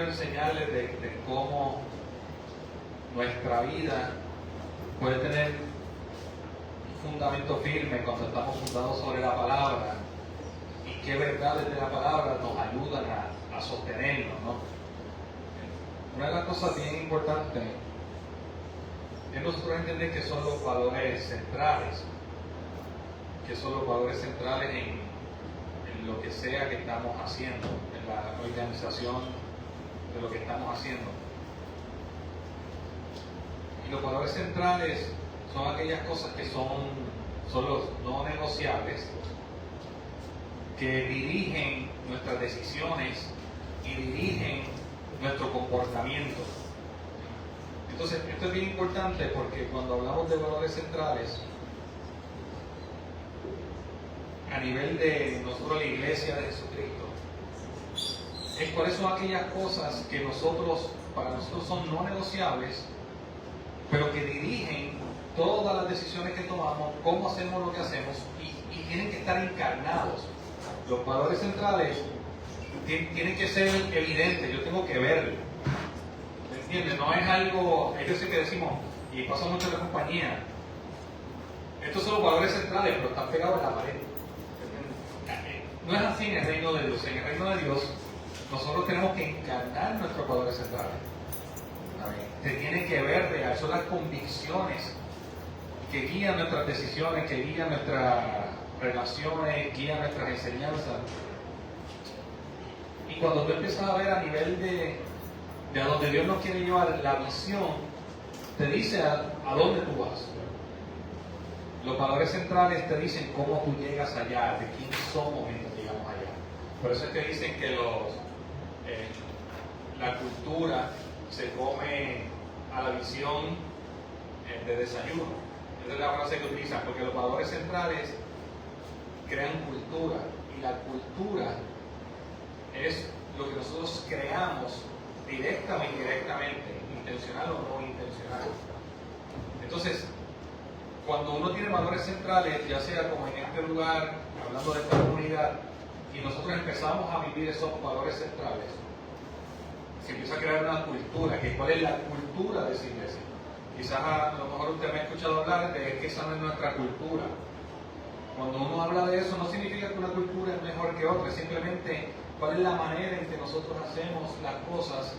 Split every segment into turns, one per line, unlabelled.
enseñarles de cómo nuestra vida puede tener un fundamento firme cuando estamos fundados sobre la palabra y qué verdades de la palabra nos ayudan a sostenerlo, ¿no? Una de las cosas bien importantes es nosotros entender que son los valores centrales, en lo que sea que estamos haciendo, en la organización de lo que estamos haciendo. Y los valores centrales son aquellas cosas que son los no negociables, que dirigen nuestras decisiones y dirigen nuestro comportamiento. Entonces, esto es bien importante porque cuando hablamos de valores centrales, a nivel de nosotros, la Iglesia de Jesucristo, es cuáles son aquellas cosas que para nosotros son no negociables, pero que dirigen todas las decisiones que tomamos, cómo hacemos lo que hacemos, y tienen que estar encarnados. Los valores centrales tienen que ser evidentes, yo tengo que verlo. ¿Me entiendes? No es algo, es decir, que decimos, y pasa mucho en la compañía, estos son los valores centrales, pero están pegados en la pared. No es así en el reino de Dios. En el reino de Dios, nosotros tenemos que encarnar nuestros valores centrales. Se tiene que ver real, son las convicciones que guían nuestras decisiones, que guían nuestras relaciones, guían nuestras enseñanzas. Y cuando tú empiezas a ver a nivel de a donde Dios nos quiere llevar, la visión te dice a dónde tú vas. Los valores centrales te dicen cómo tú llegas allá, de quién somos mientras llegamos allá. Por eso es que dicen que la cultura se come a la visión de desayuno. Esa es la frase que utilizan, porque los valores centrales crean cultura, y la cultura es lo que nosotros creamos directa o indirectamente, intencional o no intencional. Entonces, cuando uno tiene valores centrales, ya sea como en este lugar, hablando de esta comunidad, y nosotros empezamos a vivir esos valores centrales, se empieza a crear una cultura. ¿Cuál es la cultura de esa iglesia? Quizás a lo mejor usted me ha escuchado hablar de que esa no es nuestra cultura. Cuando uno habla de eso, no significa que una cultura es mejor que otra, simplemente cuál es la manera en que nosotros hacemos las cosas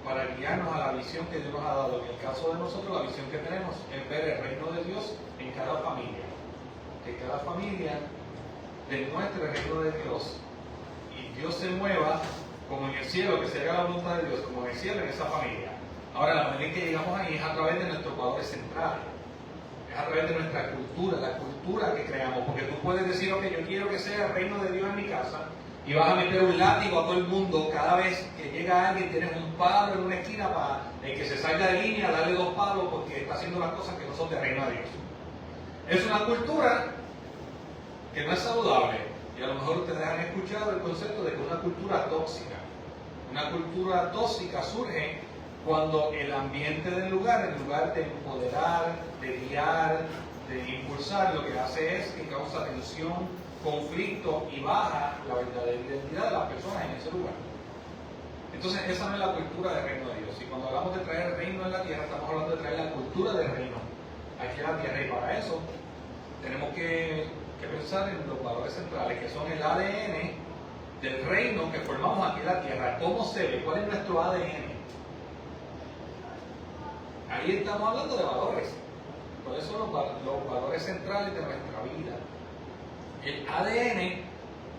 para guiarnos a la visión que Dios nos ha dado. En el caso de nosotros, la visión que tenemos es ver el reino de Dios en cada familia. Que cada familia demuestre el reino de Dios y Dios se mueva como en el cielo, que se haga la voluntad de Dios, como en el cielo en esa familia. Ahora, la manera en que llegamos ahí es a través de nuestros valores centrales, es a través de nuestra cultura, la cultura que creamos, porque tú puedes decir, ok, yo quiero que sea el reino de Dios en mi casa, y vas a meter un látigo a todo el mundo cada vez que llega alguien, tienes un palo en una esquina para el que se salga de línea, darle 2 palos porque está haciendo las cosas que no son de reino de Dios. Es una cultura que no es saludable, y a lo mejor ustedes han escuchado el concepto de que una cultura tóxica. Una cultura tóxica surge cuando el ambiente del lugar, en lugar de empoderar, de guiar, de impulsar, lo que hace es que causa tensión, conflicto y baja la verdadera identidad de las personas en ese lugar. Entonces, esa no es la cultura del reino de Dios. Y cuando hablamos de traer el reino en la tierra, estamos hablando de traer la cultura del reino aquí a la tierra. Y para eso tenemos que pensar en los valores centrales, que son el ADN del reino que formamos aquí en la tierra. ¿Cómo se ve? ¿Cuál es nuestro ADN? Ahí estamos hablando de valores. Por eso los valores centrales de nuestra vida. El ADN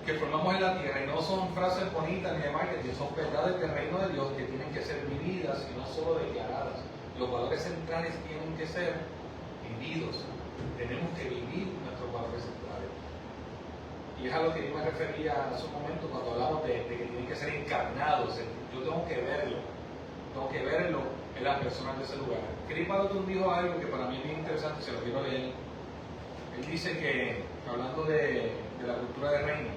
que formamos en la tierra, y no son frases bonitas ni de marketing, son verdades del reino de Dios que tienen que ser vividas y no solo declaradas. Los valores centrales tienen que ser vividos. Tenemos que vivir nuestros valores centrales. Y es a lo que yo me refería hace un momento cuando hablamos de que tienen que ser encarnados. Yo tengo que verlo en las personas de ese lugar. Chris Balatun dijo algo que para mí es bien interesante, se lo quiero leer. Él dice que, hablando de la cultura del reino,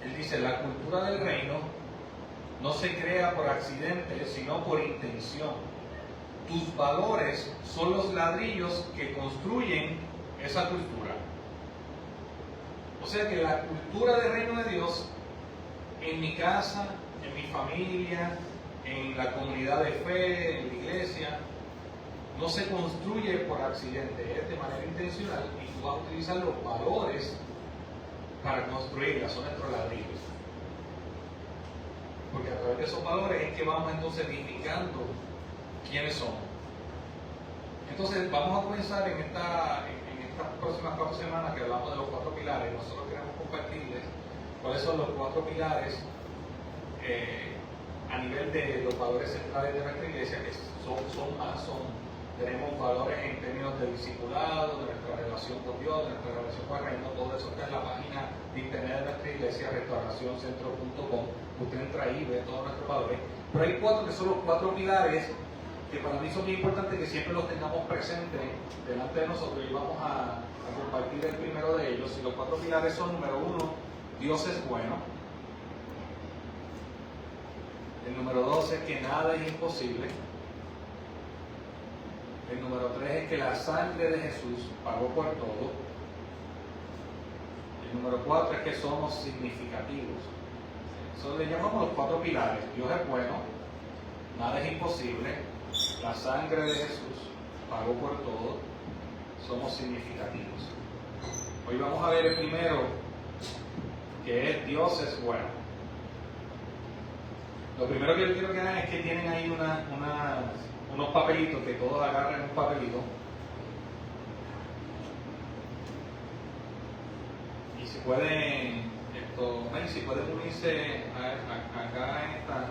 él dice, la cultura del reino no se crea por accidente, sino por intención. Tus valores son los ladrillos que construyen esa cultura. O sea que la cultura del reino de Dios, en mi casa, en mi familia, en la comunidad de fe, en la iglesia, no se construye por accidente, es de manera intencional y tú vas a utilizar los valores para construirla, son nuestros ladrillos. Porque a través de esos valores es que vamos entonces edificando quiénes somos. Entonces vamos a comenzar en estas próximas 4 semanas que hablamos de los 4 pilares. Nosotros queremos compartirles cuáles son los 4 pilares a nivel de los valores centrales de nuestra iglesia, que tenemos valores en términos de discipulado, de nuestra relación con Dios, de nuestra relación con el reino. Todo eso está en la página de internet de nuestra iglesia, restauracioncentro.com. Usted entra ahí y ve todos nuestros valores. Pero hay 4 que son los 4 pilares que para mí son muy importantes que siempre los tengamos presentes delante de nosotros, y vamos a compartir el primero de ellos. Y los 4 pilares son: número 1, Dios es bueno. El número 2 es que nada es imposible. El número 3 es que la sangre de Jesús pagó por todo. El número 4 es que somos significativos. Eso le llamamos los 4 pilares. Dios es bueno, nada es imposible, la sangre de Jesús pagó por todo, somos significativos. Hoy vamos a ver el primero, que es Dios es bueno. Lo primero que yo quiero que hagan es que tienen ahí unos papelitos, que todos agarren un papelito. Y si pueden, si pueden unirse acá en esta,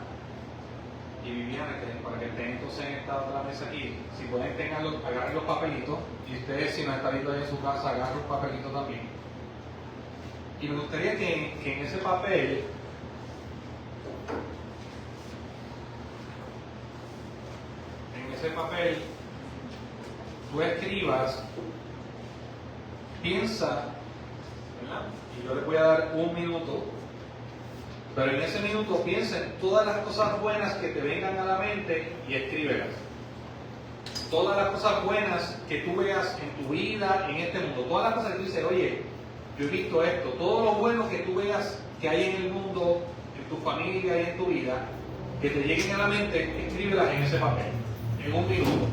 y Viviana, para que estén entonces en esta otra mesa aquí, si pueden agarren los papelitos, y ustedes, si no están viendo ahí en su casa, agarren un papelito también. Y me gustaría que en ese papel tú escribas, piensa, ¿verdad? Y yo les voy a dar 1 minuto, pero en ese minuto piensa en todas las cosas buenas que te vengan a la mente y escríbelas. Todas las cosas buenas que tú veas en tu vida, en este mundo, todas las cosas que tú dices, oye, yo he visto esto, todo lo bueno que tú veas que hay en el mundo, en tu familia y en tu vida, que te lleguen a la mente, escríbelas en ese papel, en 1 minuto.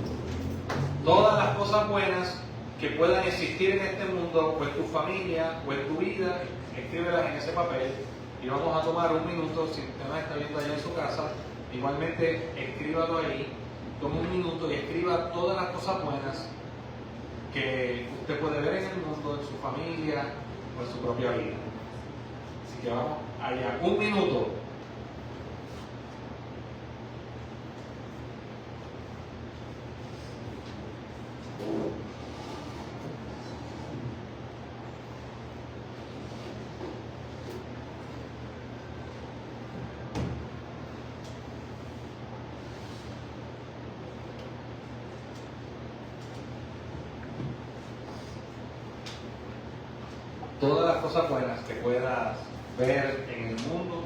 Todas las cosas buenas que puedan existir en este mundo, o en tu familia, o en tu vida, escríbelas en ese papel. Y vamos a tomar 1 minuto, si usted nos está viendo allá en su casa, igualmente escríbalo ahí, tome 1 minuto y escriba todas las cosas buenas que usted puede ver en el mundo, en su familia o en su propia vida. Así que vamos allá, 1 minuto. Todas las cosas buenas que puedas ver en el mundo,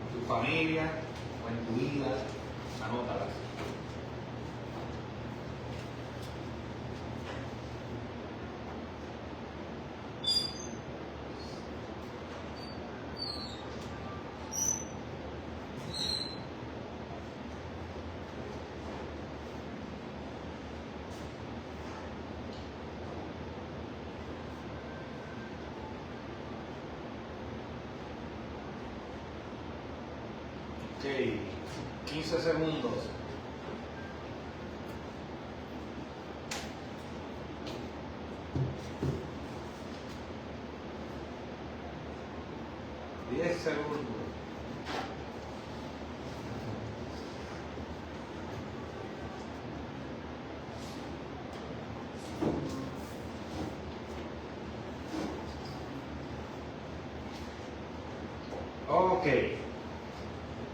en tu familia o en tu vida, anótalas. Ok, 15 segundos. Diez segundos. Ok.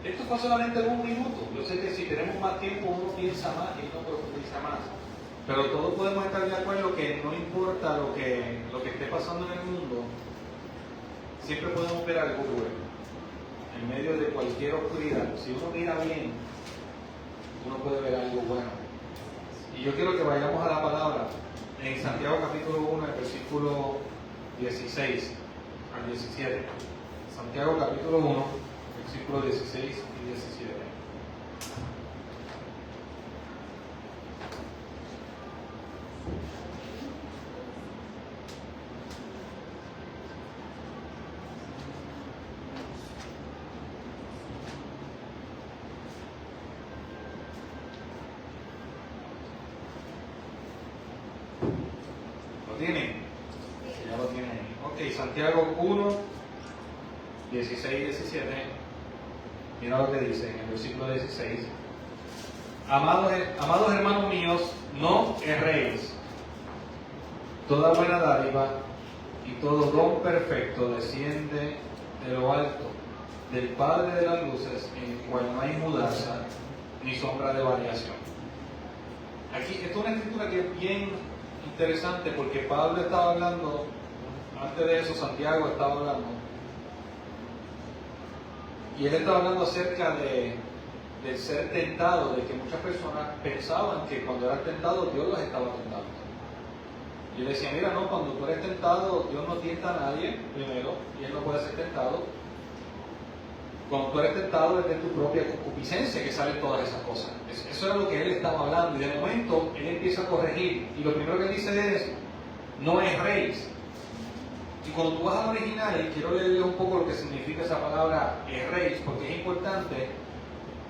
Esto fue solamente 1 minuto. Yo sé que si tenemos más tiempo uno piensa más y uno profundiza más. Pero todos podemos estar de acuerdo que no importa lo que esté pasando en el mundo, siempre podemos ver algo bueno. En medio de cualquier oscuridad, si uno mira bien, uno puede ver algo bueno. Y yo quiero que vayamos a la palabra en Santiago capítulo 1, el versículo 16 al 17. Santiago capítulo 1, versículos 16 y 17. tienen? Ya lo tienen ahí. Ok, Santiago 1, 16 y 17. Mira lo que dice en el versículo 16. Amados hermanos míos, no erréis. Toda buena dádiva y todo don perfecto desciende de lo alto, del Padre de las luces, en el cual no hay mudanza ni sombra de variación. Aquí, esta es una escritura que es bien interesante porque Pablo estaba hablando, antes de eso Santiago estaba hablando, y él estaba hablando acerca de ser tentado, de que muchas personas pensaban que cuando eran tentados Dios los estaba tentando. Y él decía, mira, no, cuando tú eres tentado, Dios no tienta a nadie, primero, y él no puede ser tentado. Cuando tú eres tentado es de tu propia concupiscencia que salen todas esas cosas. Eso era lo que él estaba hablando, y de momento él empieza a corregir, y lo primero que dice es, no erréis. Y cuando tú vas al original, quiero leerles un poco lo que significa esa palabra erréis, porque es importante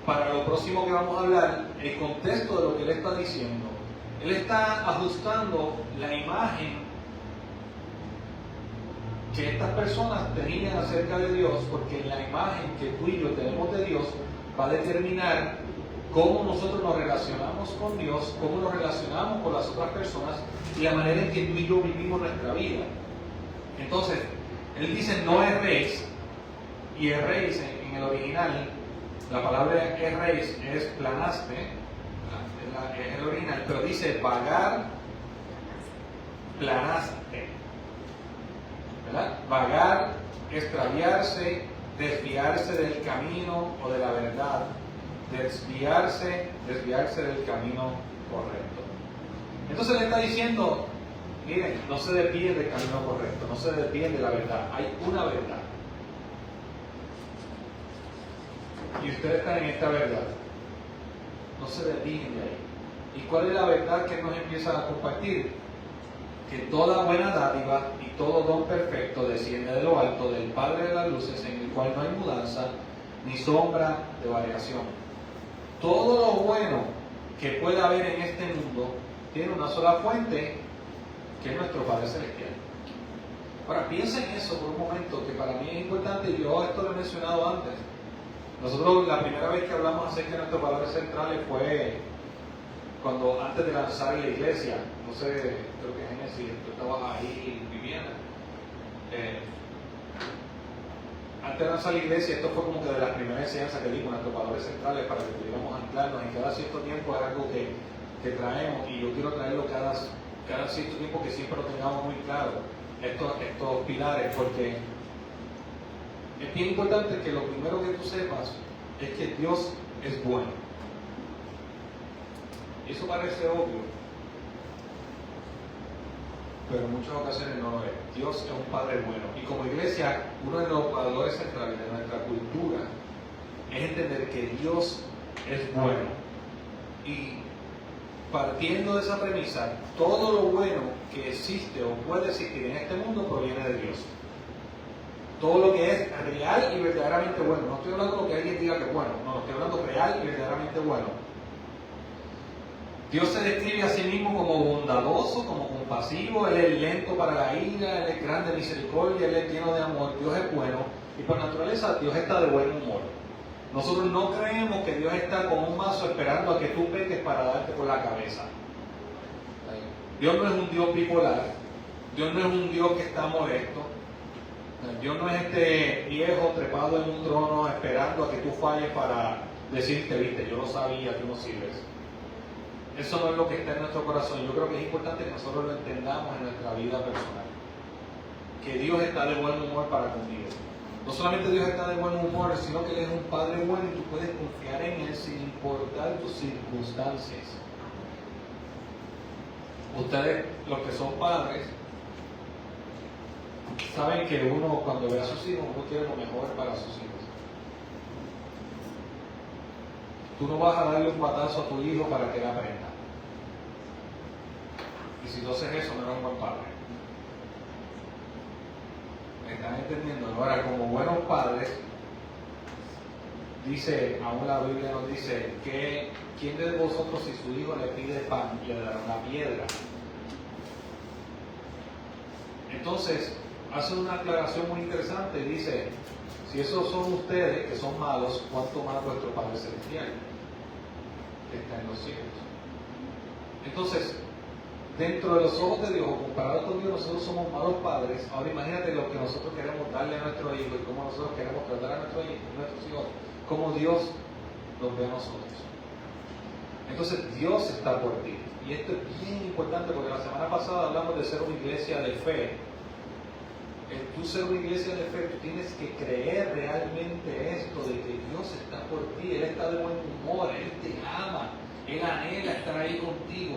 para lo próximo que vamos a hablar, el contexto de lo que él está diciendo. Él está ajustando la imagen que estas personas tenían acerca de Dios, porque la imagen que tú y yo tenemos de Dios va a determinar cómo nosotros nos relacionamos con Dios, cómo nos relacionamos con las otras personas y la manera en que tú y yo vivimos nuestra vida. Entonces, él dice no erréis, y erréis en el original, la palabra erréis es planaste, es el original, pero dice vagar, planaste, ¿verdad? Vagar, extraviarse, desviarse del camino o de la verdad, desviarse del camino correcto. Entonces le está diciendo, miren, no se desvíen del camino correcto, no se desvíen de la verdad, hay una verdad. Y ustedes están en esta verdad. No se desvíen de ahí. ¿Y cuál es la verdad que nos empieza a compartir? Que toda buena dádiva y todo don perfecto desciende de lo alto, del Padre de las luces, en el cual no hay mudanza ni sombra de variación. Todo lo bueno que pueda haber en este mundo tiene una sola fuente, que es nuestro Padre Celestial. Ahora, piensa en eso por un momento, que para mí es importante, y yo esto lo he mencionado antes. Nosotros la primera vez que hablamos acerca de nuestros valores centrales fue cuando antes de lanzar la iglesia, no sé, creo que Génesis, tú estabas ahí, Viviana. Antes de lanzar la iglesia, esto fue como que de las primeras enseñanzas que dimos, nuestros valores centrales, para que pudiéramos anclarnos en cada cierto tiempo. Es algo que traemos, y yo quiero traerlo cada cierto tiempo, que siempre lo tengamos muy claro, estos pilares, porque es bien importante que lo primero que tú sepas es que Dios es bueno. Eso parece obvio, pero en muchas ocasiones no lo es. Dios es un Padre bueno. Y como iglesia, uno de los valores centrales de nuestra cultura es entender que Dios es bueno. Y partiendo de esa premisa, todo lo bueno que existe o puede existir en este mundo proviene de Dios. Todo lo que es real y verdaderamente bueno. No estoy hablando de lo que alguien diga que es bueno, no, estoy hablando real y verdaderamente bueno. Dios se describe a sí mismo como bondadoso, como compasivo, Él es lento para la ira, Él es grande de misericordia, Él es lleno de amor, Dios es bueno, y por naturaleza Dios está de buen humor. Nosotros no creemos que Dios está con un mazo esperando a que tú peques para darte por la cabeza. Dios no es un Dios bipolar, Dios no es un Dios que está molesto, Dios no es este viejo trepado en un trono esperando a que tú falles para decirte, viste, yo lo sabía, tú no sirves. Eso no es lo que está en nuestro corazón. Yo creo que es importante que nosotros lo entendamos en nuestra vida personal. Que Dios está de buen humor para contigo. No solamente Dios está de buen humor, sino que Él es un Padre bueno y tú puedes confiar en Él sin importar tus circunstancias. Ustedes, los que son padres, saben que uno cuando ve a sus hijos, uno quiere lo mejor para sus hijos. Tú no vas a darle un patazo a tu hijo para que él aprenda. Y si no haces eso, no eres un buen padre. ¿Me están entendiendo? Ahora, como buenos padres, dice, aún la Biblia nos dice, que ¿quién de vosotros si su hijo le pide pan, le dará una piedra? Entonces, hace una aclaración muy interesante. Dice, si esos son ustedes que son malos, ¿cuánto más vuestro Padre Celestial que está en los cielos? Entonces, dentro de los ojos de Dios, o comparado con Dios, nosotros somos malos padres. Ahora imagínate lo que nosotros queremos darle a nuestro hijo y cómo nosotros queremos tratar a nuestros hijos, cómo Dios los ve a nosotros. Entonces, Dios está por ti. Y esto es bien importante porque la semana pasada hablamos de ser una iglesia de fe. El tú ser una iglesia de fe, tú tienes que creer realmente esto, de que Dios está por ti, Él está de buen humor, Él te ama, Él anhela estar ahí contigo.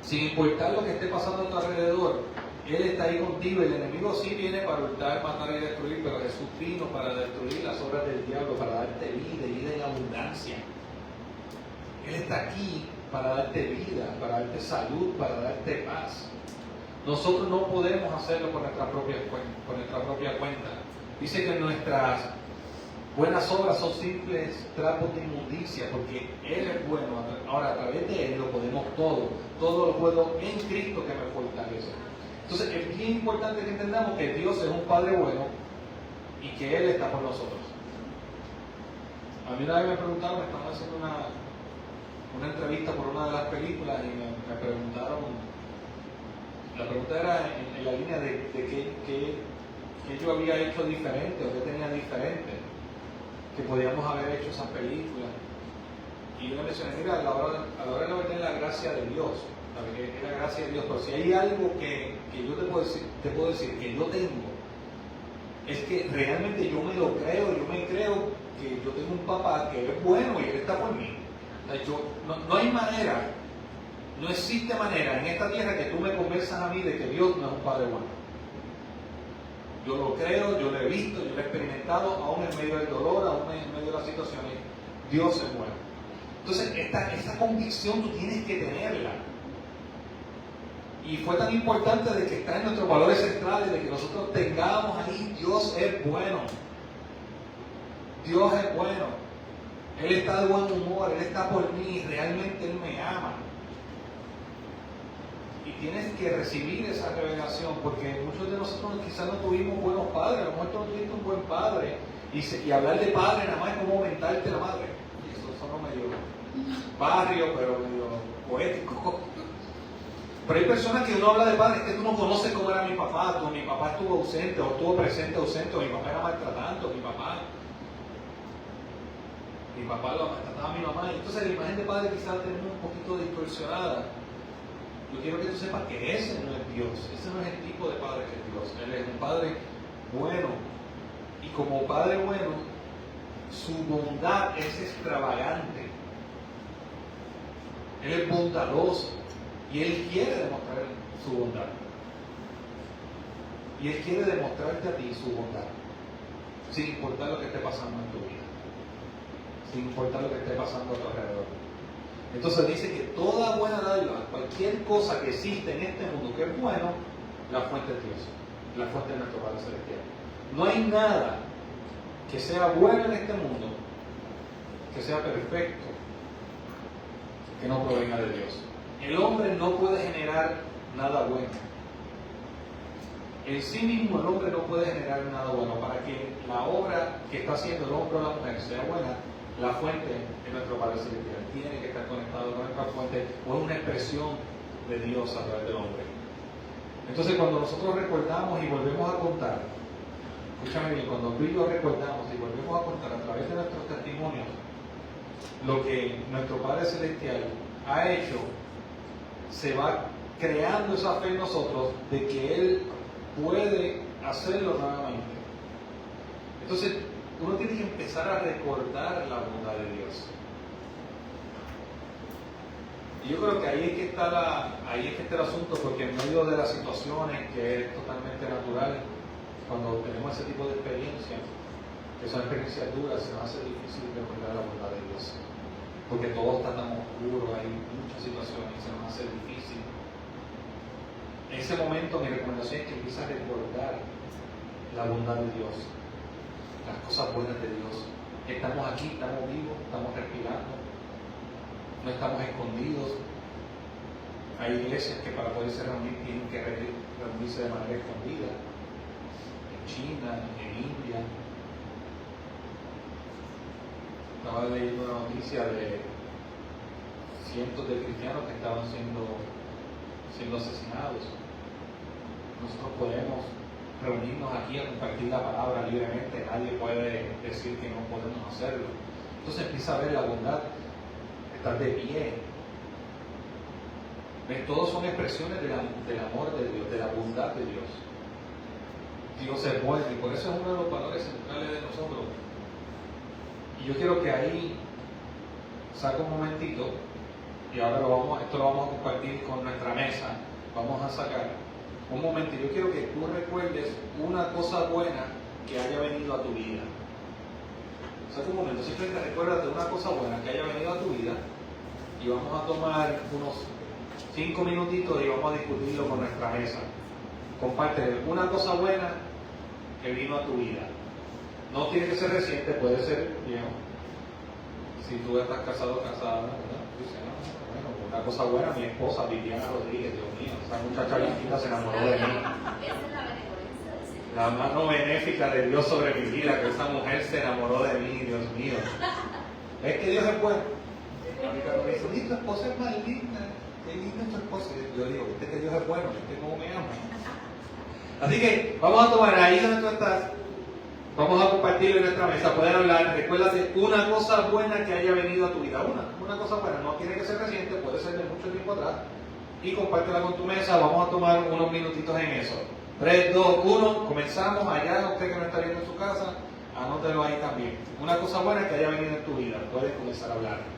Sin importar lo que esté pasando a tu alrededor, Él está ahí contigo. El enemigo sí viene para hurtar, matar y destruir, pero Jesús vino para destruir las obras del diablo, para darte vida y vida en abundancia. Él está aquí para darte vida, para darte salud, para darte paz. Nosotros no podemos hacerlo por nuestra propia cuenta. Dice que nuestras buenas obras son simples trapos de inmundicia, porque Él es bueno. Ahora, a través de Él lo podemos todo. Todo lo puedo en Cristo que me fortalece. Entonces, es bien importante que entendamos que Dios es un Padre bueno y que Él está por nosotros. A mí una vez me preguntaron, me estaban haciendo una entrevista por una de las películas y me preguntaron, la pregunta era en la línea de qué yo había hecho diferente o qué tenía diferente, que podíamos haber hecho esa película. Y yo le mencioné, mira, a la hora de la verdad es la gracia de Dios, es la gracia de Dios, pero si hay algo que yo te puedo decir que yo tengo, es que realmente yo me lo creo, yo me creo que yo tengo un papá que es bueno y Él está por mí. No hay manera, no existe manera en esta tierra que tú me convenzas a mí de que Dios no es un Padre bueno. Yo lo creo, yo lo he visto, yo lo he experimentado, aún en medio del dolor, aún en medio de las situaciones. Dios es bueno. Entonces, esta convicción tú tienes que tenerla. Y fue tan importante de que está en nuestros valores centrales, de que nosotros tengamos ahí, Dios es bueno. Dios es bueno. Él está de buen humor, Él está por mí, realmente Él me ama. Y tienes que recibir esa revelación, porque muchos de nosotros quizás no tuvimos buenos padres, a lo mejor tú no tuviste un buen padre, y hablar de padre nada más es como aumentarte la madre. Y eso sonó medio barrio, pero medio poético. Pero hay personas que uno habla de padre, es que tú no conoces cómo era mi papá estuvo ausente, o estuvo presente ausente, o mi papá era maltratante, o mi papá lo maltrataba a mi mamá. Entonces la imagen de padre quizás la tenemos un poquito distorsionada. Yo quiero que tú sepas que ese no es Dios, ese no es el tipo de padre que es Dios. Él es un padre bueno, y como padre bueno, su bondad es extravagante. Él es bondadoso y Él quiere demostrar su bondad. Y Él quiere demostrarte a ti su bondad, sin importar lo que esté pasando en tu vida, sin importar lo que esté pasando a tu alrededor. Entonces dice que toda buena dádiva, cualquier cosa que existe en este mundo que es bueno, la fuente es Dios, la fuente es nuestro Padre Celestial. No hay nada que sea bueno en este mundo, que sea perfecto, que no provenga de Dios. El hombre no puede generar nada bueno. En sí mismo el hombre no puede generar nada bueno. Para que la obra que está haciendo el hombre o la mujer sea buena, la fuente es nuestro Padre Celestial. Tiene que estar conectado con nuestra fuente, o es una expresión de Dios a través del hombre. Entonces, cuando nosotros recordamos y volvemos a contar, escúchame bien, cuando tú y yo recordamos y volvemos a contar a través de nuestros testimonios lo que nuestro Padre Celestial ha hecho, se va creando esa fe en nosotros de que Él puede hacerlo nuevamente. Entonces, uno tiene que empezar a recordar la bondad de Dios. Y yo creo que ahí es que está el asunto, porque en medio de las situaciones que es totalmente natural, cuando tenemos ese tipo de experiencias, que son experiencias duras, se nos hace difícil recordar la bondad de Dios. Porque todo está tan oscuro, hay muchas situaciones y se nos hace difícil. En ese momento mi recomendación es que empieces a recordar la bondad de Dios, las cosas buenas de Dios. Estamos aquí, estamos vivos, estamos respirando, no estamos escondidos. Hay iglesias que para poderse reunir tienen que reunirse de manera escondida. En China, en India. Estaba leyendo una noticia de cientos de cristianos que estaban siendo asesinados. Nosotros podemos reunirnos aquí a compartir la palabra libremente, nadie puede decir que no podemos hacerlo. Entonces empieza a ver la bondad, estar de pie. ¿Ves? Todos son expresiones del amor de Dios, de la bondad de Dios. Dios es bueno y por eso es uno de los valores centrales de nosotros. Y yo quiero que ahí saque un momentito, y ahora esto lo vamos a compartir con nuestra mesa. Vamos a sacar un momento. Yo quiero que tú recuerdes una cosa buena que haya venido a tu vida. Saca un momento, simplemente recuérdate una cosa buena que haya venido a tu vida y vamos a tomar unos 5 minutitos y vamos a discutirlo con nuestra mesa. Comparte una cosa buena que vino a tu vida. No tiene que ser reciente, puede ser viejo. Si tú estás casado o casada, ¿verdad? Dice, no, bueno, una cosa buena, mi esposa Viviana Rodríguez, Dios mío, esa muchacha blanquita se enamoró de mí. La mano benéfica de Dios sobre mi vida, que esa mujer se enamoró de mí, Dios mío. Es que Dios es bueno. Cuando me dice, tu esposa es maldita, qué linda tu esposa. Yo digo, viste que Dios es bueno, viste cómo me ama. Así que vamos a tomar ahí donde tú estás. Vamos a compartirlo en nuestra mesa, pueden hablar, recuérdate una cosa buena que haya venido a tu vida, una cosa buena, no tiene que ser reciente, puede ser de mucho tiempo atrás, y compártela con tu mesa, vamos a tomar unos minutitos en eso. 3, 2, 1, comenzamos. Allá, usted que me está viendo en su casa, anótelo ahí también. Una cosa buena que haya venido en tu vida, puedes comenzar a hablar.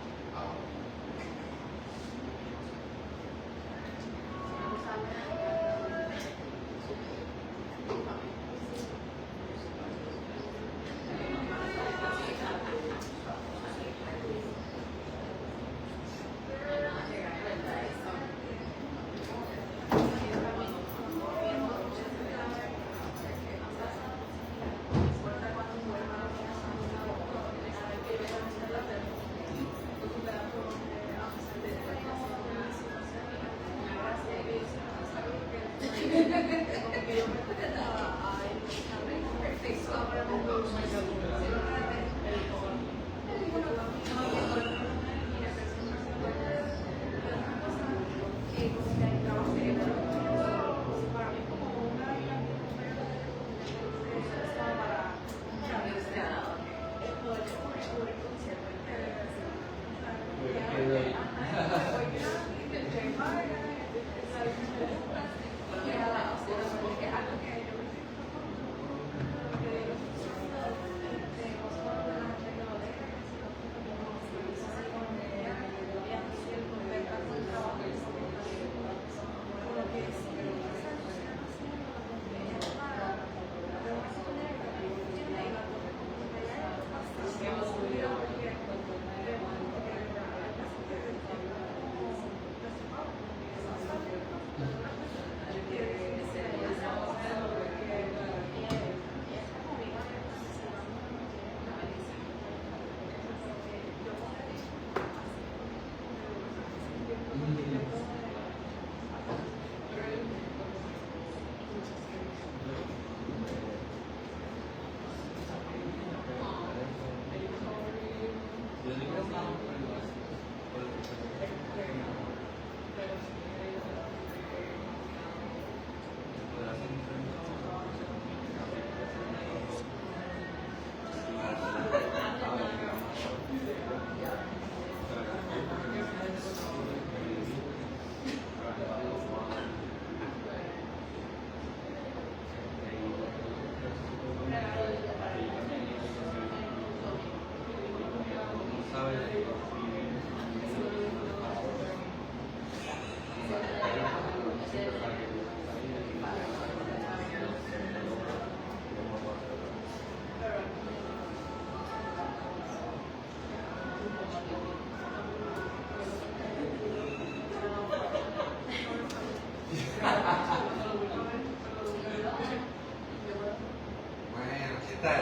Bueno, ¿qué tal?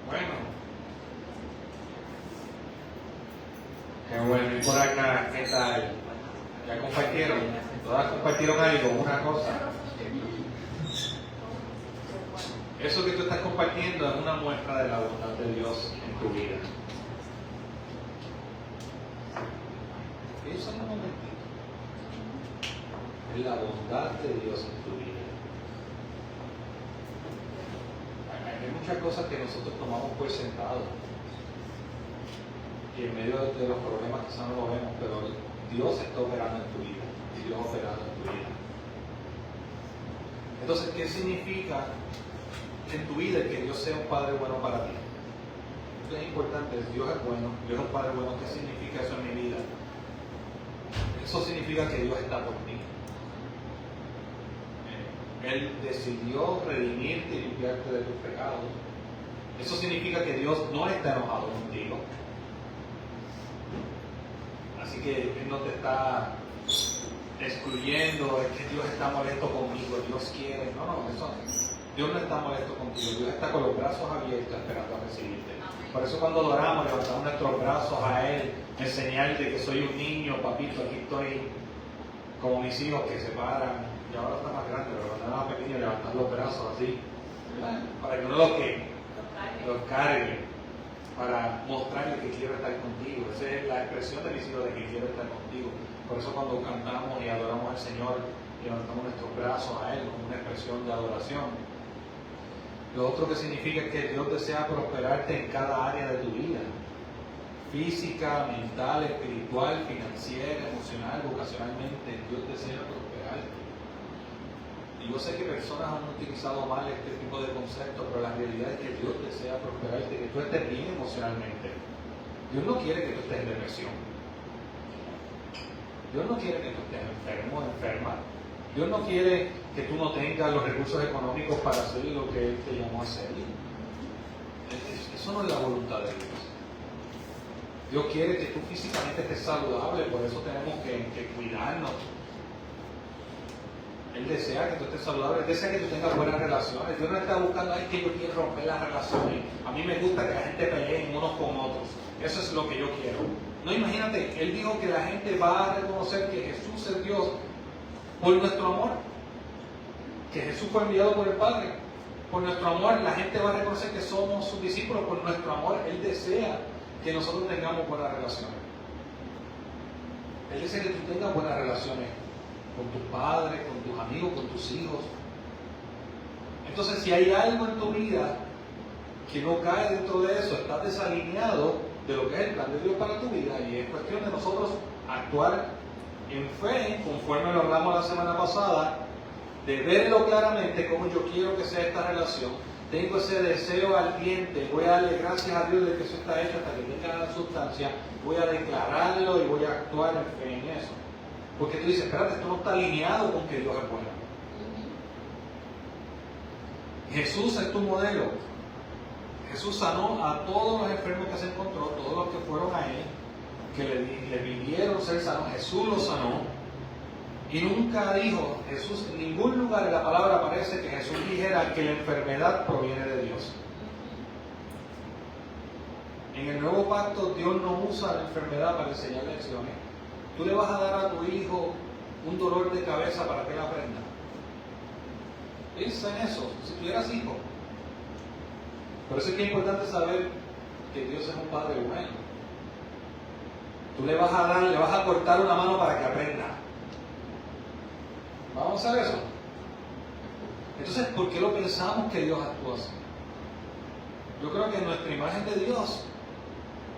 Bueno. Qué bueno, y por acá, ¿qué tal? Ya compartieron, todas compartieron algo, una cosa. Eso que tú estás compartiendo es una muestra de la bondad de Dios en tu vida. Piensa un momentito. Es la bondad de Dios en tu vida. Hay muchas cosas que nosotros tomamos por sentado. Y en medio de los problemas quizás no lo vemos, pero Dios está operando en tu vida. Y Dios operando en tu vida. Entonces, ¿qué significa en tu vida que Dios sea un Padre bueno para ti? Esto es importante. Dios es bueno, Dios es un Padre bueno. ¿Qué significa eso en mi vida? Eso significa que Dios está por ti. Él decidió redimirte y limpiarte de tus pecados. Eso significa que Dios no está enojado contigo. Así que Él no te está excluyendo, es que Dios está molesto conmigo, Dios quiere. No, eso no. Dios no está molesto contigo, Dios está con los brazos abiertos esperando a recibirte. Por eso cuando adoramos, levantamos nuestros brazos a Él, en señal de que soy un niño, papito, aquí estoy, como mis hijos que se paran. Y ahora está más grande, pero cuando era pequeño levantar los brazos así, para que uno los cargue, para mostrarle que quiero estar contigo. Esa es la expresión de mis hijos de que quiero estar contigo. Por eso cuando cantamos y adoramos al Señor, levantamos nuestros brazos a Él como una expresión de adoración. Lo otro que significa es que Dios desea prosperarte en cada área de tu vida. Física, mental, espiritual, financiera, emocional, vocacionalmente. Dios desea prosperarte. Y yo sé que personas han utilizado mal este tipo de conceptos, pero la realidad es que Dios desea prosperarte, que tú estés bien emocionalmente. Dios no quiere que tú estés en depresión. Dios no quiere que tú estés enfermo, enferma. Dios no quiere que tú no tengas los recursos económicos para hacer lo que Él te llamó a hacer. Eso no es la voluntad de Dios. Dios quiere que tú físicamente estés saludable, por eso tenemos que cuidarnos. Él desea que tú estés saludable, Él desea que tú tengas buenas relaciones. Dios no está buscando, ay, que yo quiero romper las relaciones. A mí me gusta que la gente pelee unos con otros. Eso es lo que yo quiero. No, imagínate, Él dijo que la gente va a reconocer que Jesús es Dios por nuestro amor. Que Jesús fue enviado por el Padre. Por nuestro amor, la gente va a reconocer que somos sus discípulos por nuestro amor. Él desea que nosotros tengamos buenas relaciones. Él desea que tú tengas buenas relaciones con tus padres, con tus amigos, con tus hijos. Entonces, si hay algo en tu vida que no cae dentro de eso, estás desalineado de lo que es el plan de Dios para tu vida, y es cuestión de nosotros actuar en fe, conforme lo hablamos la semana pasada, de verlo claramente como yo quiero que sea esta relación. Tengo ese deseo ardiente, voy a darle gracias a Dios de que eso está hecho hasta que tenga la sustancia, voy a declararlo y voy a actuar en fe en eso. Porque tú dices, espérate, esto no está alineado con que Dios es bueno. Jesús es tu modelo. Jesús sanó a todos los enfermos que se encontró, todos los que fueron a Él, que le pidieron ser sanos. Jesús los sanó. Y nunca dijo, Jesús, en ningún lugar en la palabra aparece que Jesús dijera que la enfermedad proviene de Dios. En el nuevo pacto, Dios no usa la enfermedad para enseñar lecciones. Tú le vas a dar a tu hijo un dolor de cabeza para que él aprenda. Piensa en eso, si tuvieras hijo. Por eso es que es importante saber que Dios es un Padre bueno. Tú le vas a cortar una mano para que aprenda. ¿Vamos a hacer eso? Entonces, ¿por qué lo pensamos que Dios actúa así? Yo creo que nuestra imagen de Dios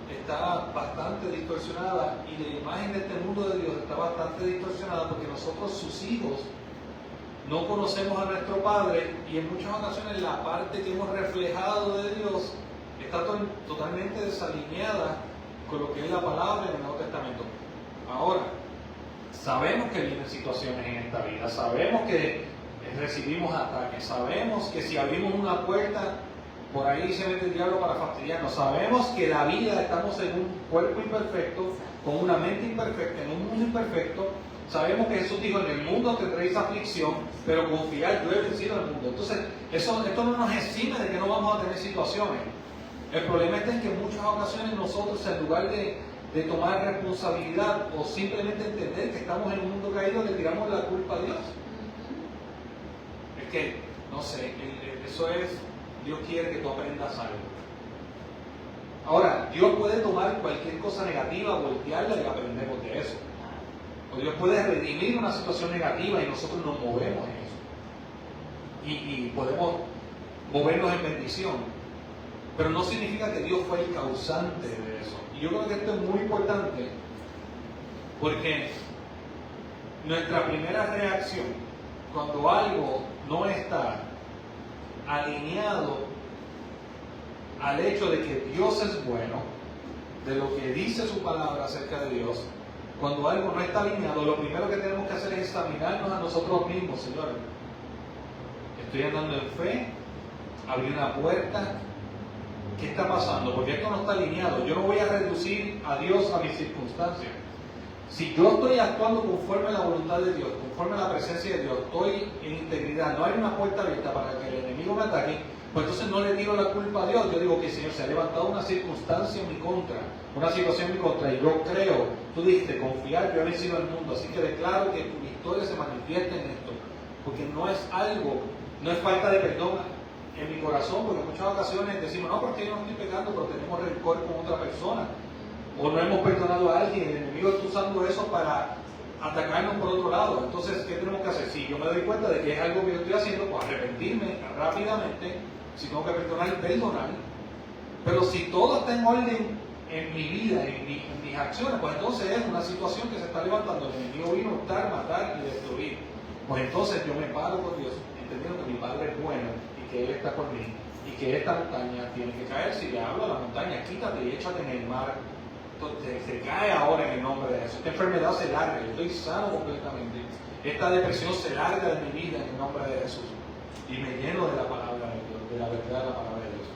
está bastante distorsionada, y la imagen de este mundo de Dios está bastante distorsionada porque nosotros, sus hijos, no conocemos a nuestro Padre, y en muchas ocasiones la parte que hemos reflejado de Dios está totalmente desalineada con lo que es la palabra en el Nuevo Testamento. Ahora, sabemos que vienen situaciones en esta vida, sabemos que recibimos ataques, sabemos que si abrimos una puerta, por ahí se mete el diablo para fastidiarnos. Sabemos que la vida, estamos en un cuerpo imperfecto, con una mente imperfecta, en un mundo imperfecto. Sabemos que Jesús dijo, en el mundo tendréis aflicción, pero confiad, yo he vencido al mundo. Entonces, esto no nos exime de que no vamos a tener situaciones. El problema está en que en muchas ocasiones nosotros, en lugar de de tomar responsabilidad o simplemente entender que estamos en un mundo caído, le tiramos la culpa a Dios. Es que, no sé, eso es, Dios quiere que tú aprendas algo. Ahora, Dios puede tomar cualquier cosa negativa, voltearla y aprendemos de eso. O Dios puede redimir una situación negativa y nosotros nos movemos en eso. Y podemos movernos en bendición. Pero no significa que Dios fue el causante de eso. Y yo creo que esto es muy importante porque nuestra primera reacción cuando algo no está alineado al hecho de que Dios es bueno, de lo que dice su palabra acerca de Dios, cuando algo no está alineado, lo primero que tenemos que hacer es examinarnos a nosotros mismos. Señor, estoy andando en fe, abrí una puerta, ¿qué está pasando? Porque esto no está alineado. Yo no voy a reducir a Dios a mis circunstancias. Si yo estoy actuando conforme a la voluntad de Dios, conforme a la presencia de Dios, estoy en integridad, no hay una puerta abierta para que el enemigo me ataque, pues entonces no le tiro la culpa a Dios. Yo digo que Señor, se ha levantado una circunstancia en mi contra, una situación en mi contra, y yo creo, tú dijiste, confiar, yo he vencido al mundo, así que declaro que tu victoria se manifiesta en esto, porque no es algo, no es falta de perdón en mi corazón, porque en muchas ocasiones decimos, no, porque yo no estoy pecando, pero tenemos rencor con otra persona, o no hemos perdonado a alguien, el enemigo está usando eso para atacarnos por otro lado. Entonces, ¿qué tenemos que hacer? Si yo me doy cuenta de que es algo que yo estoy haciendo, pues arrepentirme rápidamente. Si tengo que perdonar. Pero si todo está en orden en mi vida, en mis acciones, pues entonces es una situación que se está levantando. El enemigo vino a hurtar, matar y destruir. Pues entonces yo me paro con Dios, entendiendo que mi Padre es bueno y que Él está conmigo y que esta montaña tiene que caer. Si le hablo a la montaña, quítate y échate en el mar. Entonces, se cae ahora en el nombre de Jesús. Esta enfermedad se larga, yo estoy sano completamente. Esta depresión se larga de mi vida en el nombre de Jesús. Y me lleno de la palabra de Dios, de la verdad de la palabra de Dios.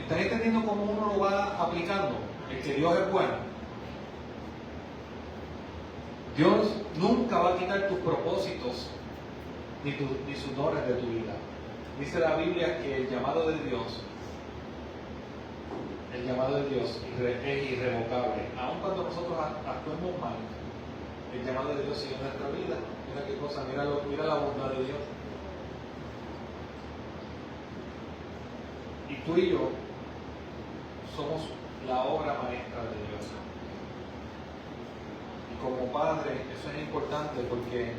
¿Están entendiendo cómo uno lo va aplicando? El que Dios es bueno. Dios nunca va a quitar tus propósitos ni sus dones de tu vida. Dice la Biblia que el llamado de Dios es irrevocable. Aun cuando nosotros actuemos mal, el llamado de Dios sigue en nuestra vida. Mira qué cosa, mira la bondad de Dios. Y tú y yo somos la obra maestra de Dios. Y como padre, eso es importante porque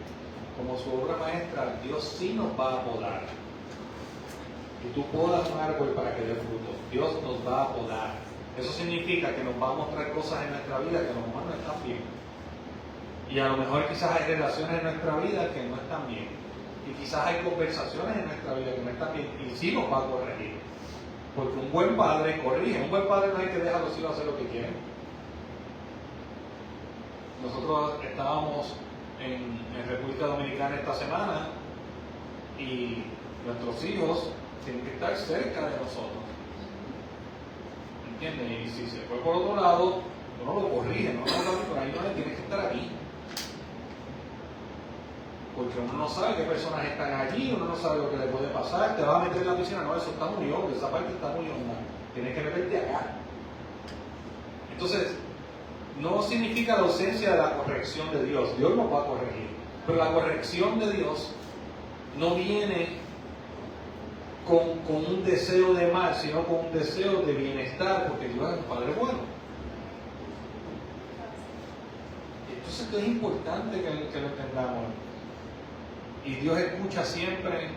como su obra maestra, Dios sí nos va a podar. Que tú podas un árbol para que dé fruto. Dios nos va a podar. Eso significa que nos va a mostrar cosas en nuestra vida que a lo mejor no están bien. Y a lo mejor quizás hay relaciones en nuestra vida que no están bien. Y quizás hay conversaciones en nuestra vida que no están bien. Y sí nos va a corregir. Porque un buen padre corrige. Un buen padre no hay que dejar a los hijos hacer lo que quieren. Nosotros estábamos en República Dominicana esta semana y nuestros hijos tienen que estar cerca de nosotros. ¿Entiendes? Y si se fue por otro lado, uno lo corrige, no por ahí, no tienes que estar aquí. Porque uno no sabe qué personas están allí, uno no sabe lo que le puede pasar, te va a meter en la piscina, no, eso está muy hondo, esa parte está muy honda, tienes que meterte acá. Entonces, no significa la ausencia de la corrección de Dios, Dios nos va a corregir, pero la corrección de Dios no viene con un deseo de mal, sino con un deseo de bienestar, porque Dios es un Padre bueno. Entonces esto es importante que lo entendamos. Y Dios escucha siempre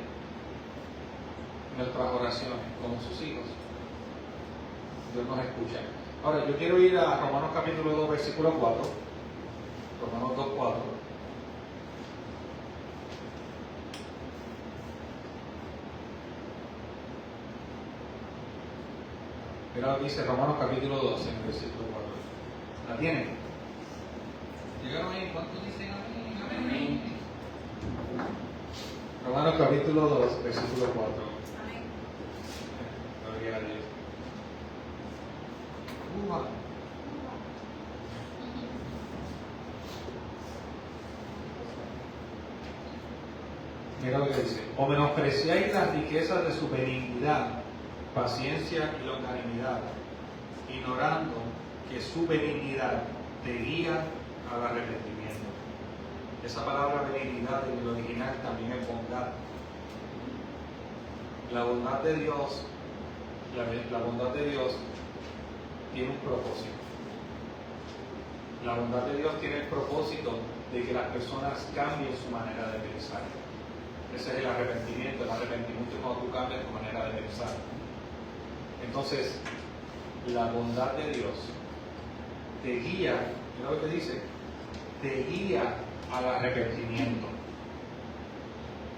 nuestras oraciones, como sus hijos. Dios nos escucha. Ahora, yo quiero ir a Romanos capítulo 2, versículo 4. Romanos 2, 4. Mira, dice Romanos capítulo 2, en el versículo 4. ¿La tienen? ¿Llegaron ahí? ¿Cuántos dicen amén? Amén. Romanos capítulo 2, versículo 4. Amén. Gloria a Dios. Mira lo que dice. O menospreciáis las riquezas de su benignidad, paciencia y longanimidad, ignorando que su benignidad te guía al arrepentimiento. Esa palabra benignidad en el original también es bondad. La bondad de Dios, la bondad de Dios tiene un propósito. La bondad de Dios tiene el propósito de que las personas cambien su manera de pensar. Ese es el arrepentimiento. El arrepentimiento es cuando tú cambias tu manera de pensar. Entonces, la bondad de Dios te guía, mira lo que dice, te guía al arrepentimiento.